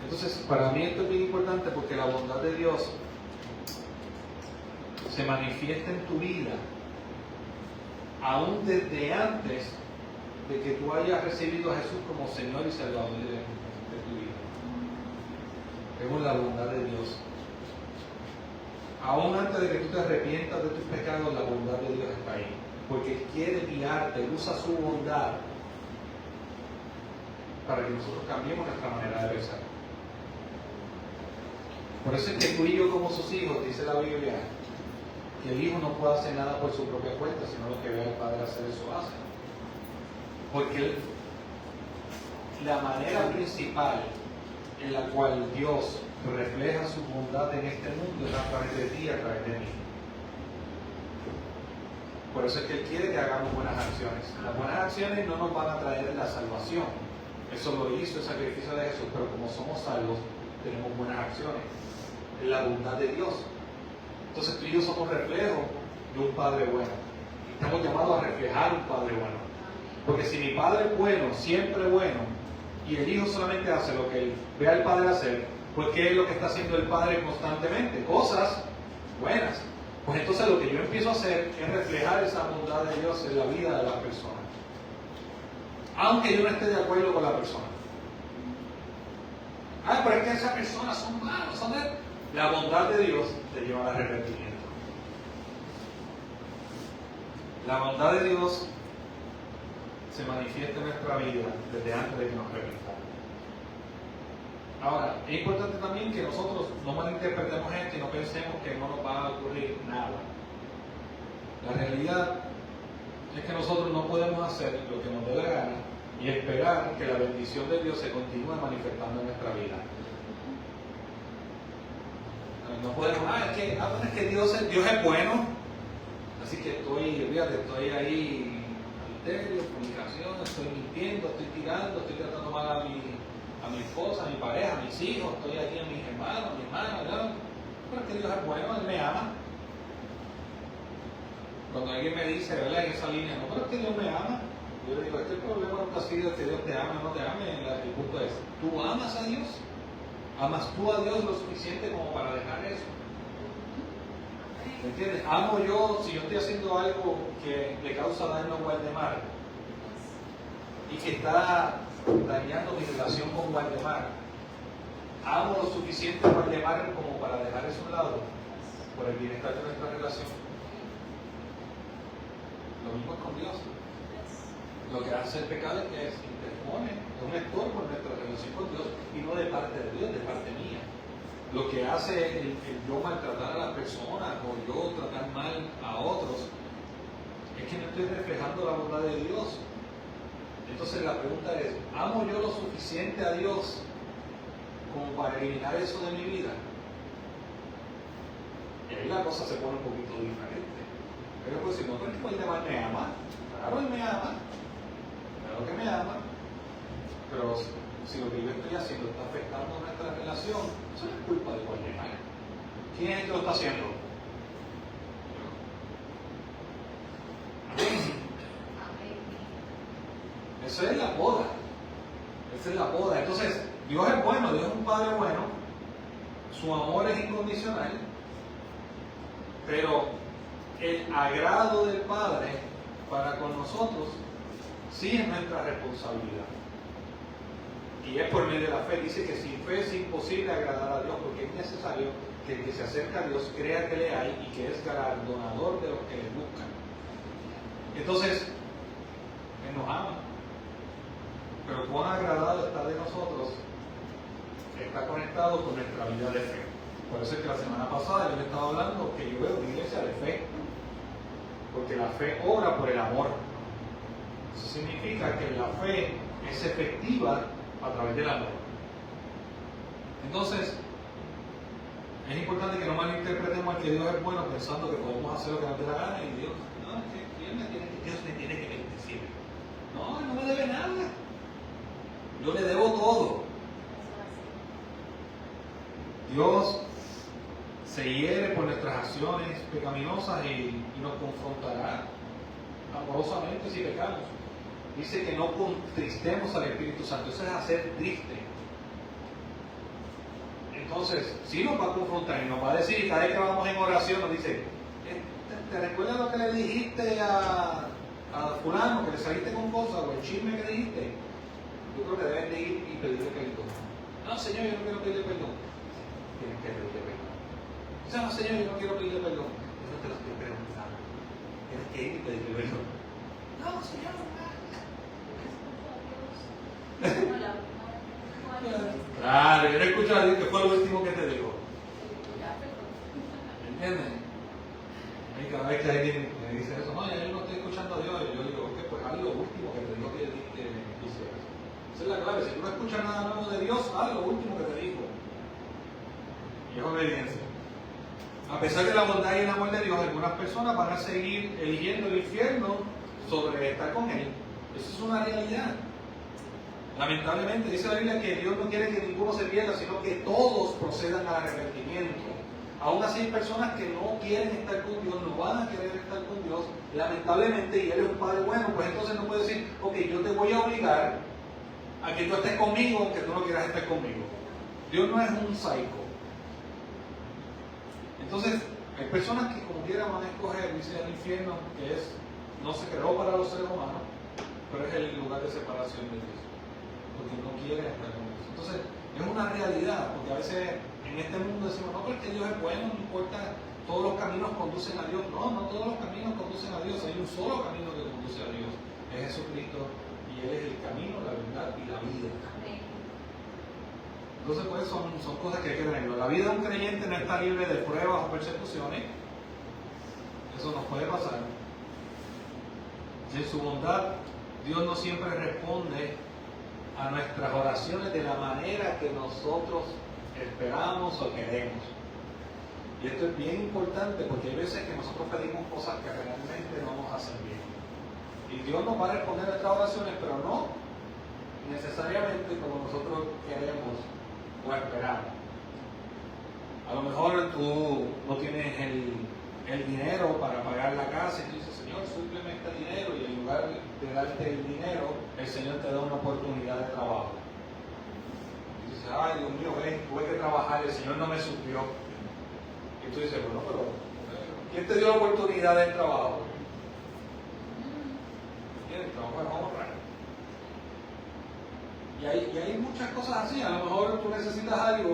Entonces, para mí esto es bien importante porque la bondad de Dios se manifiesta en tu vida aún desde antes de que tú hayas recibido a Jesús como Señor y Salvador de tu vida. Vemos la bondad de Dios. Aún antes de que tú te arrepientas de tus pecados, la bondad de Dios está ahí. Porque Él quiere guiarte, usa su bondad para que nosotros cambiemos nuestra manera de pensar. Por eso es que tú y yo como sus hijos, dice la Biblia, que el hijo no puede hacer nada por su propia cuenta, sino lo que ve al padre hacer, eso hace. Porque la manera principal en la cual Dios refleja su bondad en este mundo es a través de ti y a través de mí. Por eso es que Él quiere que hagamos buenas acciones. Las buenas acciones no nos van a traer la salvación. Eso lo hizo el sacrificio de Jesús, pero como somos salvos, tenemos buenas acciones. Es la bondad de Dios. Entonces tú y yo somos reflejos de un Padre bueno. Y estamos llamados a reflejar un Padre bueno. Porque si mi Padre es bueno, siempre bueno, y el Hijo solamente hace lo que Él ve al Padre hacer, pues ¿qué es lo que está haciendo el Padre constantemente? Cosas buenas. Pues entonces lo que yo empiezo a hacer es reflejar esa bondad de Dios en la vida de la persona. Aunque yo no esté de acuerdo con la persona. Ah, pero es que esas personas son malas, son de... La bondad de Dios te lleva al arrepentimiento. La bondad de Dios se manifiesta en nuestra vida desde antes de que nos arrepentamos. Ahora, es importante también que nosotros no malinterpretemos esto y no pensemos que no nos va a ocurrir nada. La realidad es que nosotros no podemos hacer lo que nos dé la gana y esperar que la bendición de Dios se continúe manifestando en nuestra vida. No podemos, es que Dios es bueno, así que estoy ahí, adulterio, fornicación, estoy mintiendo, estoy tirando, estoy tratando mal a mi esposa, a mi pareja, a mis hijos, estoy aquí a mis hermanos, a mi hermana, ¿no? Pero es que Dios es bueno, Él me ama. Cuando alguien me dice, ¿verdad? En esa línea, no, pero es que Dios me ama. Yo le digo, el problema nunca ha sido que Dios te ame o no te ame, el punto es, ¿tú amas a Dios? ¿Amas tú a Dios lo suficiente como para dejar eso? ¿Me entiendes? ¿Amo yo, si yo estoy haciendo algo que le causa daño a Waldemar y que está dañando mi relación con Waldemar, ¿amo lo suficiente a Waldemar como para dejar eso a un lado por el bienestar de nuestra relación? Lo mismo es con Dios. Lo que hace el pecado es que interpone, es un estorbo en nuestra relación con Dios y no de parte de Dios, de parte mía. Lo que hace el yo maltratar a las personas o yo tratar mal a otros es que no estoy reflejando la bondad de Dios. Entonces la pregunta es, ¿amo yo lo suficiente a Dios como para eliminar eso de mi vida? Y ahí la cosa se pone un poquito diferente. Pero pues si no, el demás me ama, claro, Él me ama. Claro que me ama, pero si lo que yo estoy haciendo está afectando nuestra relación, eso no es culpa de Waldemar. ¿Quién es el que lo está haciendo? Eso es la poda. Esa es la poda. Entonces, Dios es bueno, Dios es un Padre bueno, su amor es incondicional, pero el agrado del Padre para con nosotros sí es nuestra responsabilidad. Y es por medio de la fe. Dice que sin fe es imposible agradar a Dios, porque es necesario que el que se acerca a Dios crea que le hay y que es galardonador de los que le buscan. Entonces, Él nos ama. Pero cuán agradado está de nosotros está conectado con nuestra vida de fe. Por eso es que la semana pasada yo le estaba hablando que yo veo una iglesia de fe. porque la fe obra por el amor. Eso significa que la fe es efectiva a través del amor. Entonces, es importante que no malinterpretemos que Dios es bueno pensando que podemos hacer lo que nos dé la gana y Dios, no, es que Dios me tiene que bendecir. No, Él no me debe nada. Yo le debo todo. Dios se hiere por nuestras acciones pecaminosas y nos confrontará amorosamente si pecamos. Dice que no contristemos al Espíritu Santo. Eso es hacer triste. Entonces, sí nos va a confrontar y nos va a decir, y cada vez que vamos en oración nos dice, ¿te recuerdas lo que le dijiste a fulano, que le saliste con cosas, o el chisme que dijiste? Yo creo que deben de ir y pedirle perdón. No, Señor, yo no quiero pedirle perdón. Tienes que pedirle perdón. O sea, no, Señor, yo no quiero pedirle perdón. Eso te lo estoy preguntando. Tienes que ir y pedirle perdón. No, Señor, claro, yo no escucho a Dios que fue lo último que te dijo. ¿Entiendes? Y cada vez que alguien me dice eso, no, ya yo no estoy escuchando a Dios, yo digo, ok, pues haz lo último que te dijo que hicieras. Esa es la clave. Si tú no escuchas nada nuevo de Dios, haz lo último que te dijo. Y es obediencia. A pesar de la bondad y el amor de Dios, algunas personas van a seguir eligiendo el infierno sobre estar con Él. Eso es una realidad. Lamentablemente dice la Biblia que Dios no quiere que ninguno se pierda, sino que todos procedan al arrepentimiento. Aún así hay personas que no quieren estar con Dios, no van a querer estar con Dios, lamentablemente, y Él es un Padre bueno, pues entonces no puede decir, ok, yo te voy a obligar a que tú estés conmigo aunque tú no quieras estar conmigo. Dios no es un psycho. Entonces, hay personas que como quiera van a escoger, dice el infierno, que no se creó para los seres humanos, pero es el lugar de separación de Dios. Porque no quieren estar con Dios. Entonces, es una realidad, porque a veces en este mundo decimos, no, porque Dios es bueno, no importa, todos los caminos conducen a Dios. No, no todos los caminos conducen a Dios, hay un solo camino que conduce a Dios, es Jesucristo, y Él es el camino, la verdad y la vida. Entonces, pues son cosas que hay que tenerlo. La vida de un creyente no está libre de pruebas o persecuciones, eso nos puede pasar. Y en su bondad, Dios no siempre responde a nuestras oraciones de la manera que nosotros esperamos o queremos. Y esto es bien importante porque hay veces que nosotros pedimos cosas que realmente no nos hacen bien. Y Dios nos va a responder a nuestras oraciones, pero no necesariamente como nosotros queremos o esperamos. A lo mejor tú no tienes el dinero para pagar la casa y tú dices, Señor, súpleme este dinero, y en lugar de darte el dinero, el Señor te da una oportunidad de trabajo. Y dices, ay Dios mío, tuve que trabajar y el Señor no me suplió. Y tú dices, bueno, pero ¿quién te dio la oportunidad del trabajo? ¿Quién? El trabajo es honrar. Y hay muchas cosas así. A lo mejor tú necesitas algo.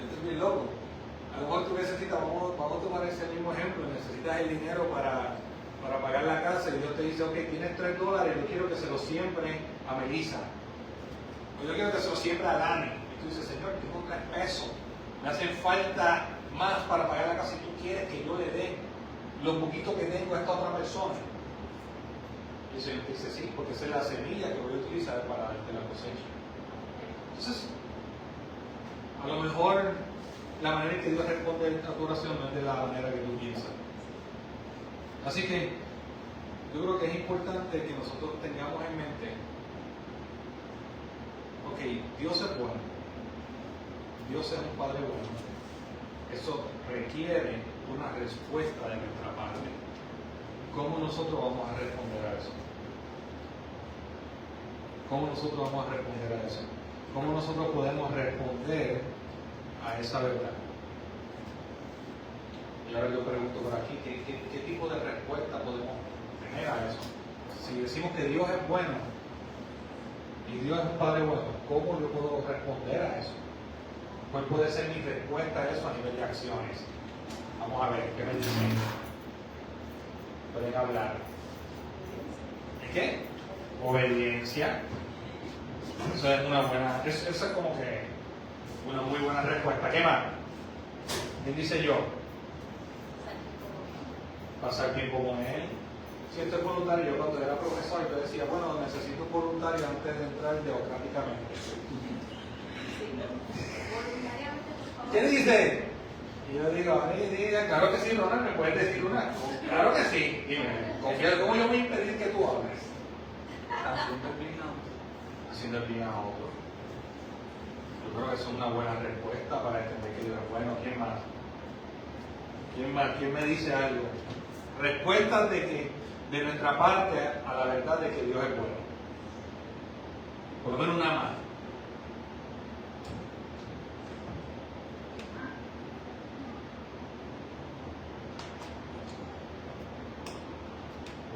Esto es bien loco. A lo mejor tú necesitas, vamos a tomar ese mismo ejemplo, necesitas el dinero para pagar la casa y Dios te dice, ok, tienes $3, yo quiero que se lo siempre a Melissa. O yo quiero que se lo siempre a Dani. Y tú dices, Señor, tengo $3. Me hacen falta más para pagar la casa y tú quieres que yo le dé lo poquito que tengo a esta otra persona. Y el Señor te dice, sí, porque esa es la semilla que voy a utilizar para darte la cosecha. Entonces, a lo mejor la manera en que Dios responde a tu oración no es de la manera que tú piensas. Así que yo creo que es importante que nosotros tengamos en mente, ok, Dios es bueno, Dios es un Padre bueno, eso requiere una respuesta de nuestra parte. ¿Cómo nosotros vamos a responder a eso? ¿Cómo nosotros vamos a responder a eso? ¿Cómo nosotros podemos responder a esa verdad? Y ahora yo pregunto por aquí, ¿qué tipo de respuesta podemos tener a eso? Si decimos que Dios es bueno y Dios es un Padre bueno, ¿cómo yo puedo responder a eso? ¿Cuál puede ser mi respuesta a eso a nivel de acciones? Vamos a ver, ¿qué me dicen? Pueden hablar. ¿De qué? Obediencia. Eso es una buena, eso es como que una muy buena respuesta. ¿Qué más? ¿Quién dice yo? pasar tiempo con Él. Si esto es voluntario, yo cuando era profesor, yo decía, bueno, necesito un voluntario antes de entrar democráticamente. ¿Qué dice? Y yo digo, claro que sí, Ronald, ¿me puedes decir una? Claro que sí, dime, confía, ¿cómo yo voy a impedir que tú hables? Haciendo el bien a otro. Yo creo que eso es una buena respuesta para entender que Dios es bueno. ¿Quién más? ¿Quién más? ¿Quién me dice algo? Respuestas de nuestra parte a la verdad de que Dios es bueno. Por lo menos una más.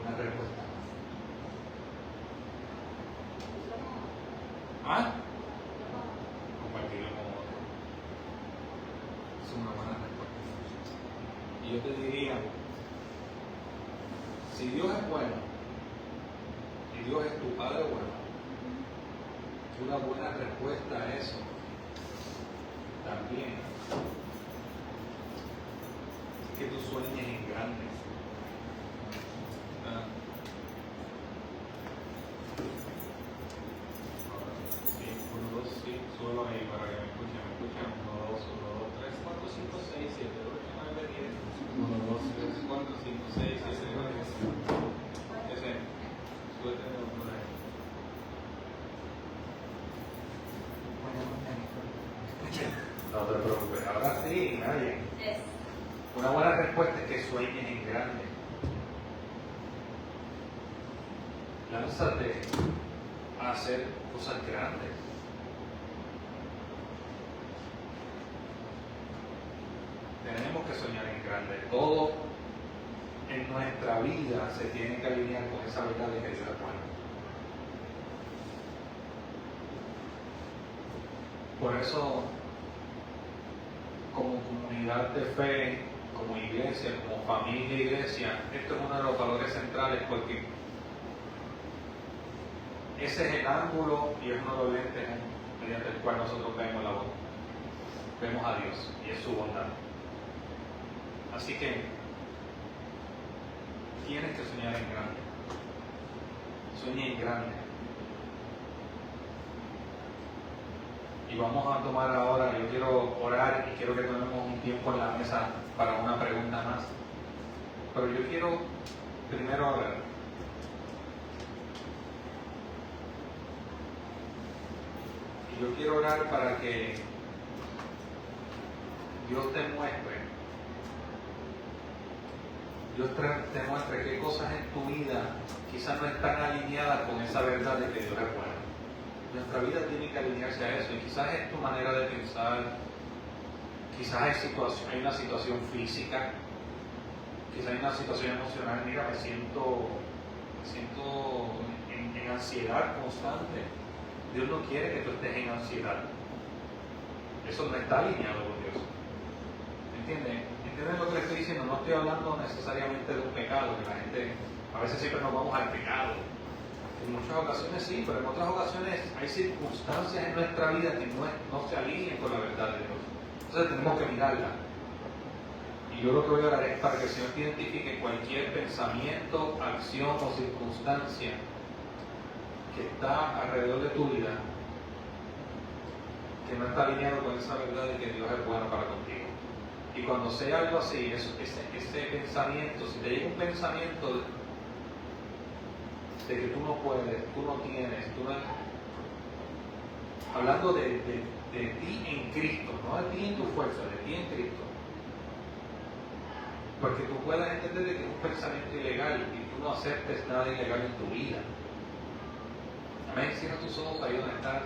Una respuesta más. ¿Ah? Compartirlo con otros. Es una buena respuesta. Y yo te diría, si Dios es bueno y Dios es tu Padre bueno, una buena respuesta a eso también es que tú sueñes en grande. Sí, 1, 2, sí, solo ahí para que me escuchen. 1, 2, 1, 2, 3, 4, 5, 6, 7, 8, 9, 10. 1, 2, 3, 4, 5, 6, 7, 8. Ese, suéltame por ahí. No te preocupes, ahora sí, nadie. Una buena respuesta es que sueñes en grande. Lánzate a hacer cosas grandes. Tenemos que soñar en grande. Todo en nuestra vida se tiene que alinear con esa verdad de que Dios es bueno. Por eso, como comunidad de fe, como iglesia, como familia e iglesia, esto es uno de los valores centrales porque ese es el ángulo y es uno de los lentes mediante el cual nosotros vemos la bondad. Vemos a Dios y es su bondad. Así que tienes que soñar en grande. Sueña en grande. Y vamos a tomar ahora, yo quiero orar y quiero que tomemos un tiempo en la mesa para una pregunta más. Pero yo quiero primero orar. Y yo quiero orar para que Dios te muestre. Dios te muestre qué cosas en tu vida quizás no están alineadas con esa verdad de que Dios es bueno. Nuestra vida tiene que alinearse a eso y quizás es tu manera de pensar, quizás hay una situación física, quizás hay una situación emocional. Mira, me siento en ansiedad constante. Dios no quiere que tú estés en ansiedad. Eso no está alineado con Dios. ¿Entiendes? ¿Entienden lo que le estoy diciendo? No estoy hablando necesariamente de un pecado, que la gente, a veces siempre nos vamos al pecado. En muchas ocasiones sí, pero en otras ocasiones hay circunstancias en nuestra vida que no se alinean con la verdad de Dios. Entonces tenemos que mirarla. Y yo lo que voy a orar es para que el Señor te identifique cualquier pensamiento, acción o circunstancia que está alrededor de tu vida que no está alineado con esa verdad de que Dios es bueno para contigo. Y cuando sea algo así, ese pensamiento, si te llega un pensamiento de que tú no puedes, tú no tienes, hablando de ti en Cristo, no de ti en tu fuerza, de ti en Cristo. Porque tú puedas entender de que es un pensamiento ilegal y tú no aceptes nada ilegal en tu vida. Amén. Cierra tus ojos ahí donde estás.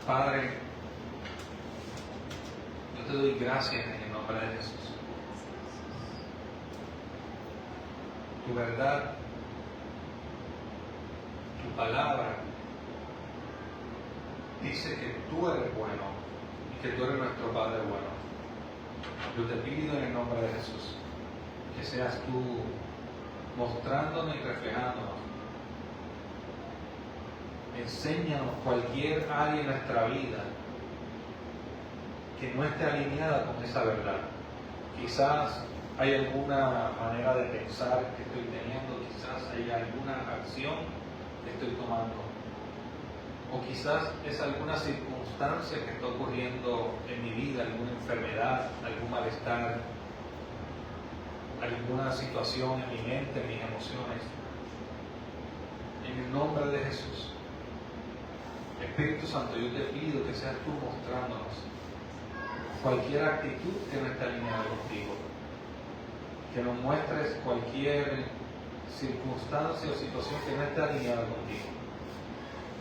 Padre, yo te doy gracias en el nombre de Jesús. Tu verdad, tu palabra, dice que tú eres bueno y que tú eres nuestro Padre bueno. Yo te pido en el nombre de Jesús que seas tú mostrándonos y reflejándonos. Enséñanos cualquier área en nuestra vida que no esté alineada con esa verdad. Quizás hay alguna manera de pensar que estoy teniendo, quizás hay alguna acción que estoy tomando, o quizás es alguna circunstancia que está ocurriendo en mi vida, alguna enfermedad, algún malestar, alguna situación en mi mente, en mis emociones. En el nombre de Jesús, Espíritu Santo, yo te pido que seas tú mostrándonos cualquier actitud que no esté alineada contigo, que nos muestres cualquier circunstancia o situación que no esté alineada contigo,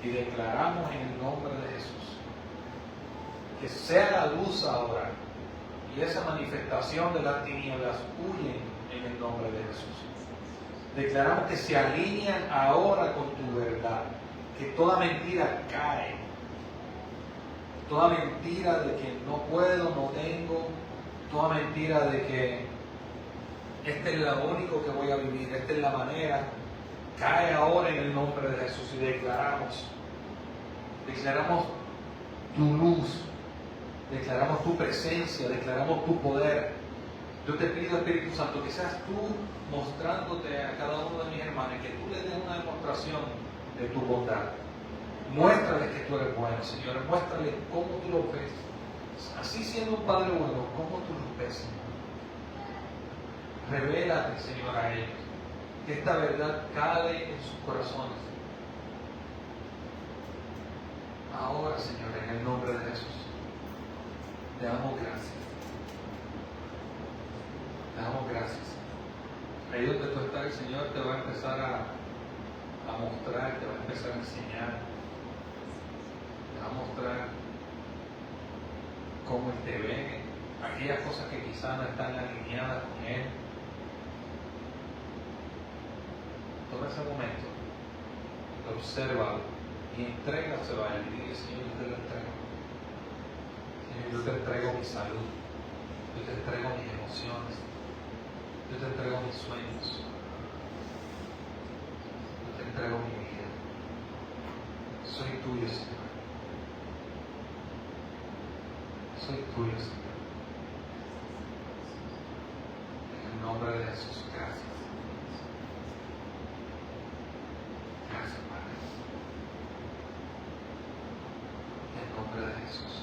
y declaramos en el nombre de Jesús que sea la luz ahora y esa manifestación de las tinieblas huyen en el nombre de Jesús. Declaramos que se alinean ahora con tu verdad, que toda mentira cae, toda mentira de que no puedo, no tengo, toda mentira de que este es lo único que voy a vivir, esta es la manera, cae ahora en el nombre de Jesús y declaramos tu luz, declaramos tu presencia, declaramos tu poder. Yo te pido, Espíritu Santo, que seas tú mostrándote a cada uno de mis hermanos, que tú les des una demostración de tu bondad. Muéstrales que tú eres bueno, Señor. Muéstrales cómo tú los ves. Así siendo un Padre bueno, cómo tú los ves, Señor. Revélate, Señor, a ellos. Que esta verdad cale en sus corazones. Ahora, Señor, en el nombre de Jesús, te damos gracias. Te damos gracias. Ahí donde tú estás, el Señor te va a empezar a mostrar, te va a empezar a enseñar, te va a mostrar cómo Él te ve, aquellas cosas que quizás no están alineadas con Él. Toma ese momento, obsérvalo y entrégaselo a Él y dile: Señor, yo te lo entrego. Señor, yo te entrego mi salud, yo te entrego mis emociones, yo te entrego mis sueños, yo te entrego mi vida. Soy tuyo, Señor. Soy tuyo, Señor. En el nombre de Jesús, gracias. Gracias, Padre. En el nombre de Jesús.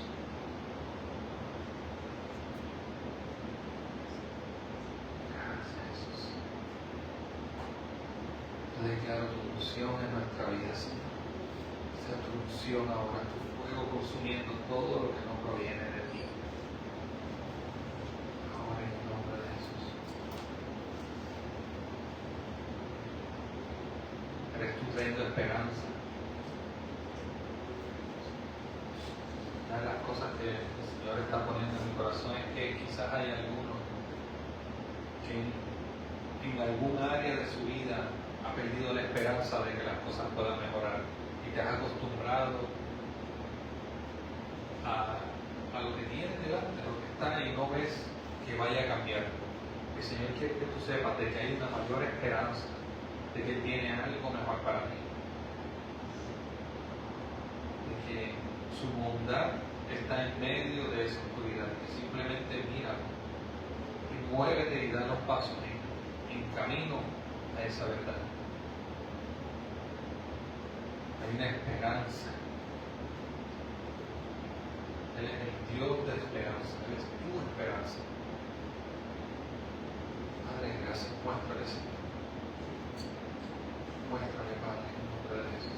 Declaro tu unción en nuestra vida, Señor. Sea tu unción ahora, tu fuego consumiendo todo lo que no proviene de ti. Ahora en el nombre de Jesús. Eres tú trayendo esperanza. Una de las cosas que el Señor está poniendo en mi corazón es que quizás hay algunos que en algún área de su vida ha perdido la esperanza de que las cosas puedan mejorar y te has acostumbrado a lo que tienes delante, lo que está y no ves que vaya a cambiar. El Señor quiere que tú sepas de que hay una mayor esperanza, de que Él tiene algo mejor para ti, de que su bondad está en medio de esa oscuridad, que simplemente míralo y muévete y da los pasos en camino a esa verdad. Hay una esperanza. Él es el Dios de esperanza. Él es tu esperanza. Padre, gracias. Muéstrale, Señor. Muéstrale, Padre, en nombre de Jesús.